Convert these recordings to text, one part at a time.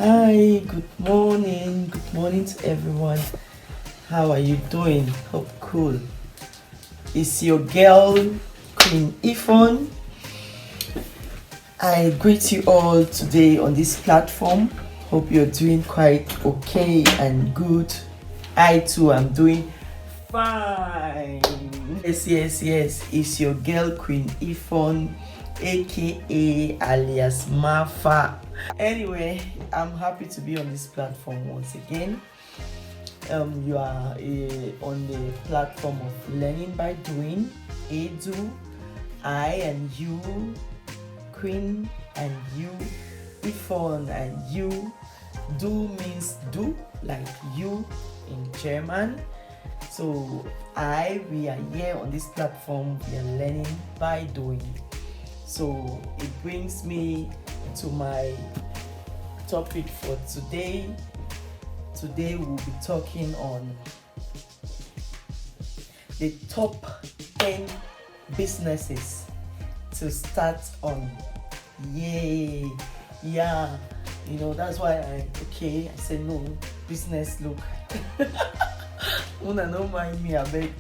Hi, good morning. Good morning to everyone. How are you doing? Hope cool. It's your girl, Queen Ifon. I greet you all today on this platform. Hope you're doing quite okay and good. I too am doing fine. Yes. It's your girl, Queen Ifon, aka alias Mafa. Anyway, I'm happy to be on this platform once again. You are on the platform of learning by doing. Edu, I and you, Queen and you, Ifon and you. Do means do, like you in German. So we are here on this platform. We are learning by doing. So it brings me to my topic for today. Today we'll be talking on the top 10 businesses to start on. Yay! Yeah, that's why I said no business look. Una no mind me, I beg.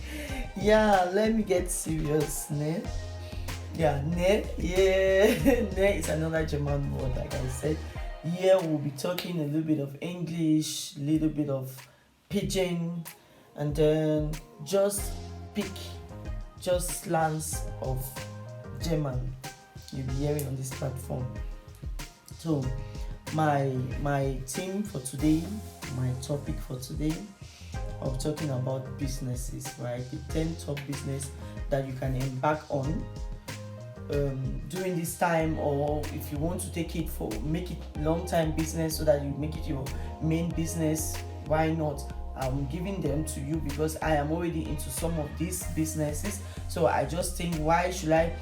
Yeah, let me get serious, ne? Yeah, ne? Yeah, ne is another German word, like I said. Here we'll be talking a little bit of English, a little bit of Pidgin, and then just slangs of German you'll be hearing on this platform. So my theme for today, my topic for today, I'm talking about businesses, right? The 10 top business that you can embark on during this time, or if you want to make it long time business so that you make it your main business, why not? I'm giving them to you because I am already into some of these businesses. So I just think, why should I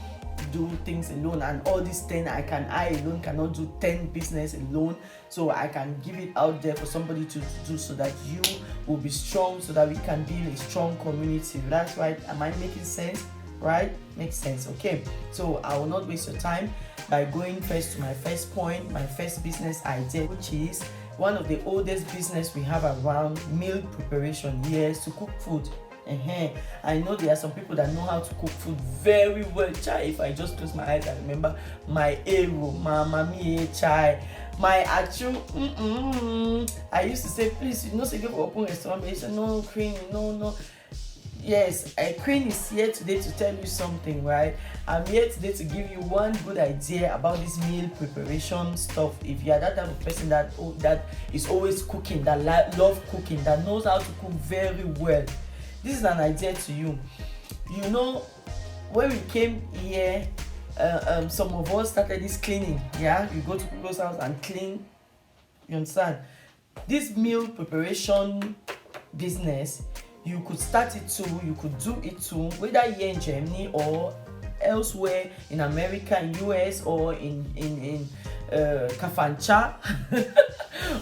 do things alone? And all these 10 I alone cannot do 10 business alone. So I can give it out there for somebody to do, so that you will be strong, so that we can build a strong community. That's right. Am I making sense? Right? Makes sense. Okay, so I will not waste your time by going first to my first point, my first business idea, which is one of the oldest business we have around: meal preparation. Yes, to cook food. I know there are some people that know how to cook food very well. Chai, if I just close my eyes, I remember my Ero, my Mami Chai, my Achu. I used to say, please, say go open restaurant, but you say no, Queen, no. Yes, Queen is here today to tell you something, right? I'm here today to give you one good idea about this meal preparation stuff. If you are that type of person that is always cooking, that love cooking, that knows how to cook very well, this is an idea to you. When we came here, some of us started this cleaning. Yeah, you go to people's house and clean. You understand? This meal preparation business, you could start it too, you could do it too, whether here in Germany or elsewhere in America, in US, or in Kafancha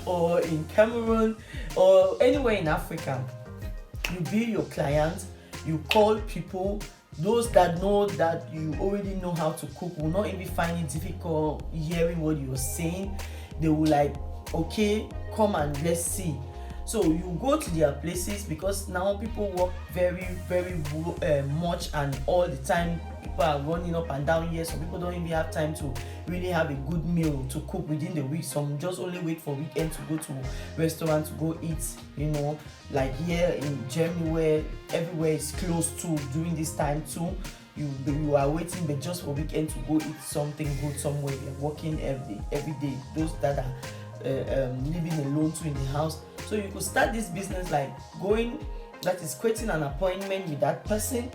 or in Cameroon, or anywhere in Africa. You be your client, you call people. Those that know that you already know how to cook will not even find it difficult hearing what you're saying. They will like, okay, come and let's see. So you go to their places, because now people work very, very much, and all the time people are running up and down here. Some people don't even have time to really have a good meal to cook within the week. Some just only wait for weekend to go to restaurant to go eat, like here in Germany, where everywhere is closed to during this time too. You are waiting, but just for weekend to go eat something good somewhere. You're working every day. Those that are living alone too in the house. So you could start this business like creating an appointment with that person.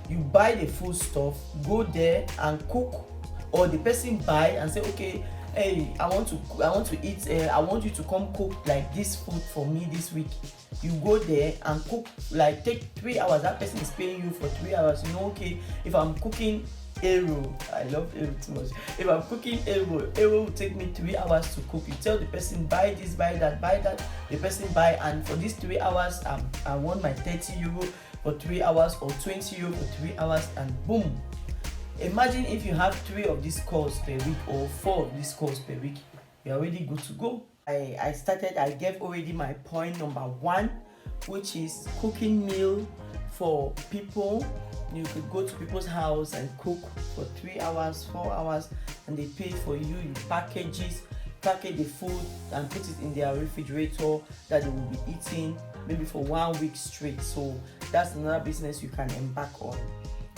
You buy the food stuff, go there and cook, or the person buy and say, okay, hey, I want to eat, I want you to come cook like this food for me this week. You go there and cook, like take 3 hours. That person is paying you for 3 hours. Okay, if I'm cooking Ero, I love Ero too much. If I'm cooking Ero will take me 3 hours to cook. You tell the person, buy this, buy that. The person buy, and for these 3 hours, I want my 30 euro for 3 hours, or 20 euro for 3 hours, and boom. Imagine if you have 3 of these calls per week, or 4 of these calls per week. You're already good to go. I gave already my point number one, which is cooking meal for people. You could go to people's house and cook for 3 hours, 4 hours, and they pay for you. You package the food and put it in their refrigerator that they will be eating maybe for 1 week straight. So that's another business you can embark on.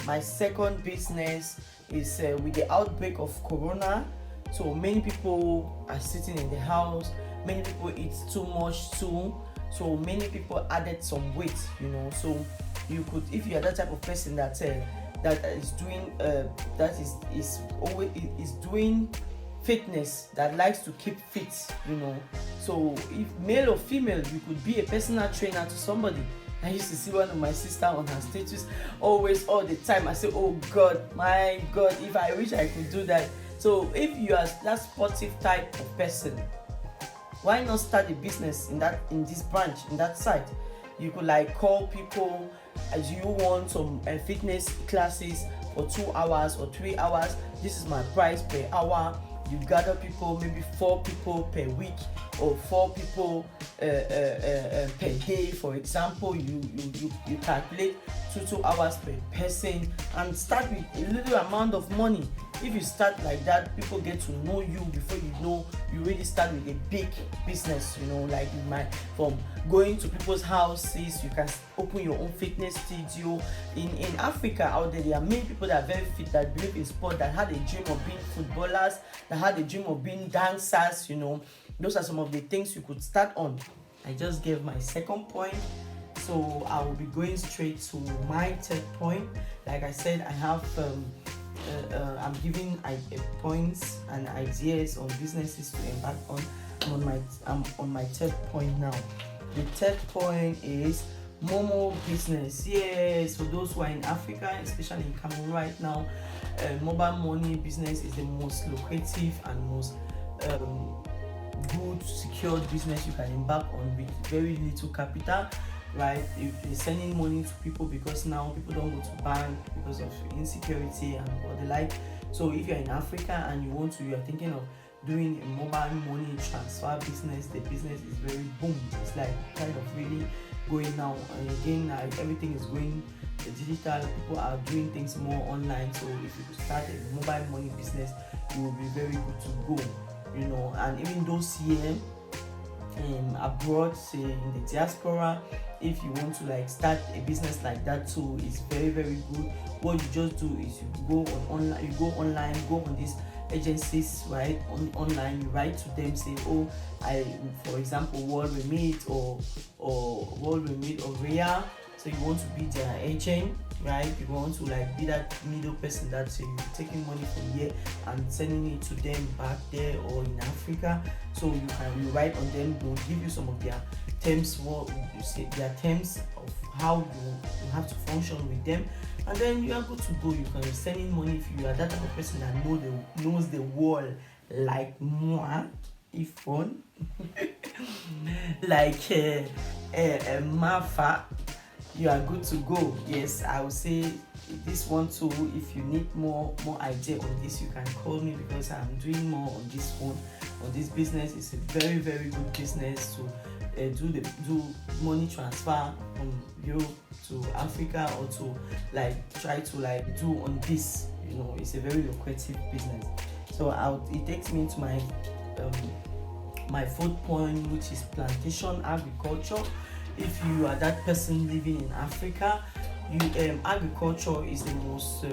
My second business is with the outbreak of corona. So many people are sitting in the house, many people eat too much too, so many people added some weight, so you could, if you are that type of person that is doing is doing fitness, that likes to keep fit, so if male or female, you could be a personal trainer to somebody. I used to see one of my sister on her status always, all the time. I say, oh God, my God, if I wish I could do that. So if you are that sportive type of person, why not start a business in this branch, in that site? You could call people as you want some fitness classes for 2 hours or 3 hours. This is my price per hour. You gather people, maybe 4 people per week or 4 people per day. For example, you calculate 2 hours per person and start with a little amount of money. If you start like that, people get to know you before you really start with a big business. From going to people's houses, you can open your own fitness studio. In Africa out there are many people that are very fit, that believe in sport, that had a dream of being footballers, that had a dream of being dancers. Those are some of the things you could start on. I just gave my second point, so I will be going straight to my third point. Like I said, I have I'm giving points and ideas on businesses to embark on. I'm on my third point now. The third point is Momo business. Yes, for those who are in Africa, especially in Cameroon right now, mobile money business is the most lucrative and most good, secured business you can embark on with very little capital. Right, you're sending money to people, because now people don't go to bank because of insecurity and what they like. So if you're in Africa and you are thinking of doing a mobile money transfer business, the business is very boom. It's kind of really going now, and again everything is going digital. People are doing things more online. So if you start a mobile money business, you will be very good to go. And even those here abroad, say in the diaspora, if you want to start a business like that too, it's very, very good. What you just do is you go online, go on these agencies, right? Online, you write to them, say, oh, for example, World Remit or Rhea. So you want to be their agent, right? You want to be that middle person that you're taking money from here and sending it to them back there or in Africa. So you write on them. They'll give you some of their terms, their terms of how you have to function with them, and then you are good to go. You can be sending money if you are that type of person that knows the world, like moi, Ifon, like Mafa. You are good to go. Yes, I would say this one too. If you need more idea on this, you can call me, because I'm doing more on this one. On this business, it's a very, very good business to do money transfer from Europe to Africa, or to try to do on this. It's a very lucrative business. So it takes me to my fourth point, which is plantation agriculture. If you are that person living in Africa, agriculture is the most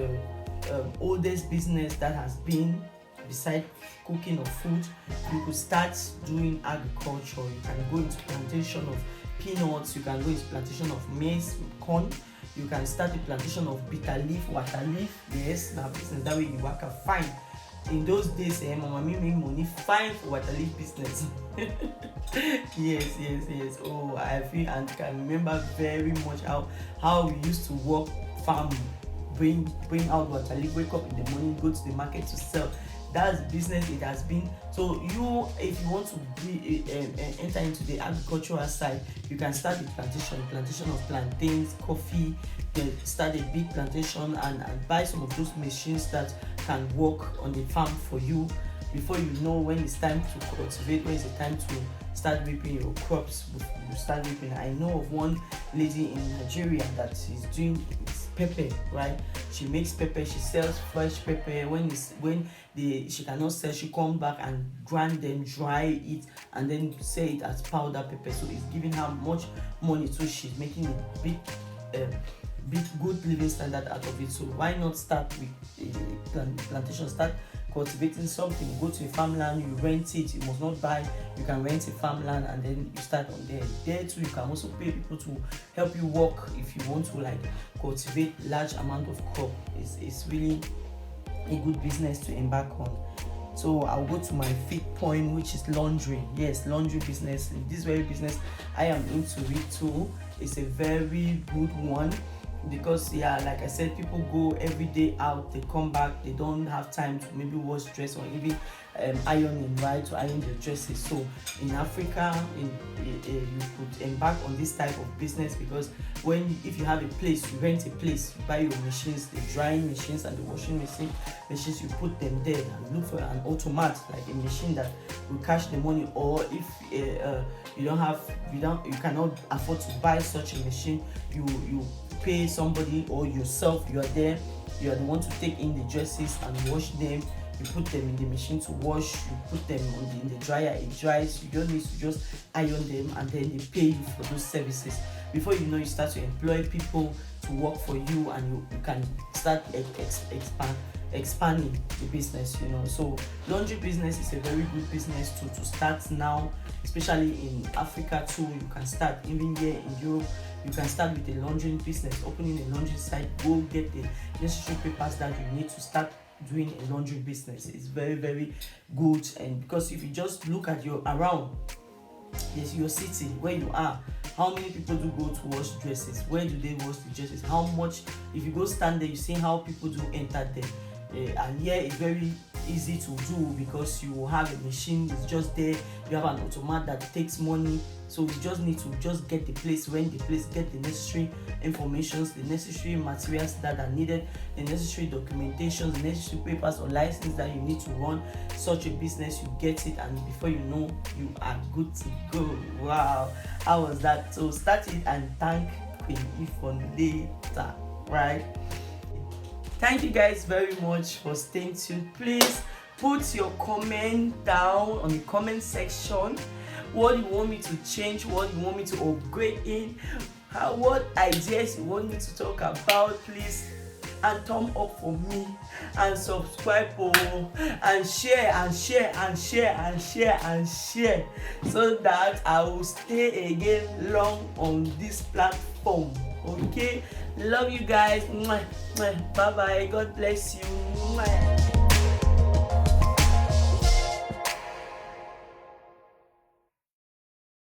oldest business that has been, beside cooking of food. You could start doing agriculture. You can go into plantation of peanuts, you can go into plantation of maize, corn, you can start the plantation of bitter leaf, water leaf. Yes, now business that way you work fine. In those days, mama me make money fine for water leaf business. yes. Oh, I feel and can remember very much how we used to work farm, bring out water leaf, wake up in the morning, go to the market to sell. That's the business it has been. So if you want to enter into the agricultural side, you can start with plantation of plantains, coffee. Start a big plantation and buy some of those machines that can work on the farm for you. Before you know when it's time to cultivate, when it's the time to start reaping your crops, you start reaping. I know of one lady in Nigeria that is doing pepper, right? She makes pepper, she sells fresh pepper. She cannot sell, she come back and grind them, dry it, and then sell it as powder pepper. So it's giving her much money, so she's making a big good living standard out of it. So why not start with a plantation? Start cultivating something. Go to a farmland, you rent it. You must not buy. You can rent a farmland and then you start on there. There too, you can also pay people to help you work if you want to like cultivate large amount of crop. It's really a good business to embark on. So I'll go to my 5th point, which is laundry. Yes, laundry business. This very business, I am into it too. It's a very good one, because like I said, people go every day out, they come back, they don't have time to maybe wash dress or even ironing, right, to iron their dresses. So in Africa, you could embark on this type of business, because if you have a place, you rent a place, you buy your machines, the drying machines and the washing machines, you put them there and look for an automat, like a machine that will cash the money. Or if you cannot afford to buy such a machine, you pay somebody or yourself. You are there, you are the one to take in the dresses and wash them. You put them in the machine to wash, you put them in the dryer, it dries. You don't need to just iron them, and then they pay you for those services. Before you know, you start to employ people to work for you, and you can start expanding the business, So laundry business is a very good business to start now, especially in Africa too. You can start even here in Europe. You can start with a laundry business, opening a laundry site. Go get the necessary papers that you need to start doing a laundry business. It's very, very good. And because if you just look at your city where you are, how many people do go to wash dresses? Where do they wash the dresses? How much? If you go stand there, you see how people do enter there. And here it's very easy to do, because you have a machine, it's just there. You have an automat that takes money. So you just need to just get the place, rent the place, get the necessary informations, the necessary materials that are needed, the necessary documentations, the necessary papers or license that you need to run such a business. You get it, and before you know, you are good to go. Wow, how was that? So start it and thank Queen Ifon later, right? Thank you guys very much for staying tuned. Please put your comment down on the comment section. What you want me to change, what you want me to upgrade in, what ideas you want me to talk about, please. And thumb up for me, and subscribe, and share, so that I will stay again long on this platform. Okay, love you guys. Bye bye. God bless you.